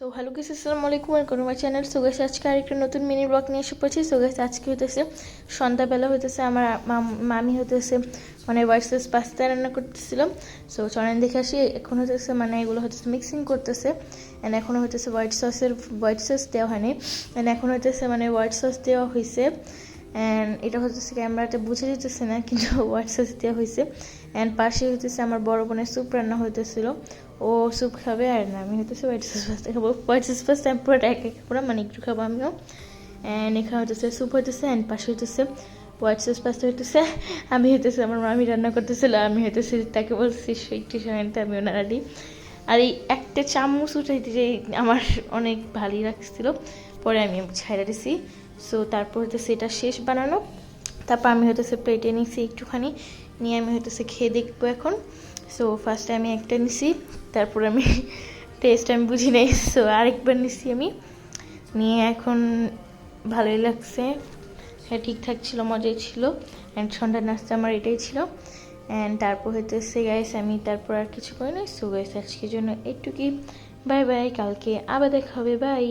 So hello guys, আসসালামু আলাইকুম আর কোনো আমার চ্যানেল। সো গাইস আজকে আরেকটা নতুন মিনি ব্লগ নিয়ে এসে পড়েছি। সো গাইস আজকে হইতেছে সন্ধ্যাবেলা হইতেছে আমার মামি হইতেছে মানে হোয়াইট সস পাস্তা রান্না করতেছিল। সো চলেন দেখে আসি। এখন হইতেছে মানে এগুলো হইতেছে মিক্সিং করতেছে অ্যান্ড এখন হইতেছে হোয়াইট সস দেওয়া হয়নি অ্যান্ড এখন হইতেছে মানে হোয়াইট সস দেওয়া হয়েছে অ্যান্ড এটা হচ্ছে ক্যামেরাতে বুঝে যেতেছে না কিন্তু হোয়াইট সস দেওয়া হয়েছে অ্যান্ড পাশে হইতেছে আমার বড় বোনের স্যুপ রান্না হইতেছিল। ও স্যুপ খাবে আর না আমি হইতেছে হোয়াইট সস পাস্তা খাবো। হোয়াইট সস পাস্তা আমি পুরোটা এক পুরো মানে একটু খাবো আমিও। অ্যান্ড এখানে হইতেছে স্যুপ হইতেছে অ্যান্ড পাশে হইতেছে হোয়াইট সস পাস্তা হইতেছে। আমি হইতেছে আমার মামি রান্না করতেছিল, আমি হইতেছে তাকে বলছি একটু সময় আমি ওনারা দিই। আর এই একটা চামচ উঠাইতে যে আমার অনেক ভালোই লাগছিল, পরে আমি ছাইড়া দিছি। সো তারপর হইতেছে এটা শেষ বানানো, তারপর আমি হইতেছে প্লেটে নিছি একটুখানি নিয়ে আমি হইতেছে খেয়ে দেখবো এখন। সো ফার্স্টে আমি একটা নিছি, তারপর আমি টেস্ট আমি বুঝি নাই, সো আরেকবার নিছি আমি নিয়ে এখন ভালোই লাগছে। হ্যাঁ ঠিকঠাক ছিল, মজাই ছিল অ্যান্ড সন্ধ্যার নাস্তা আমার এটাই ছিল। অ্যান্ড তারপর হইতেছে গাইস আমি তারপর আর কিছু করি না। সো গাইস আজকের জন্য একটুকুই, বাই বাই, কালকে আবার দেখা হবে, বাই।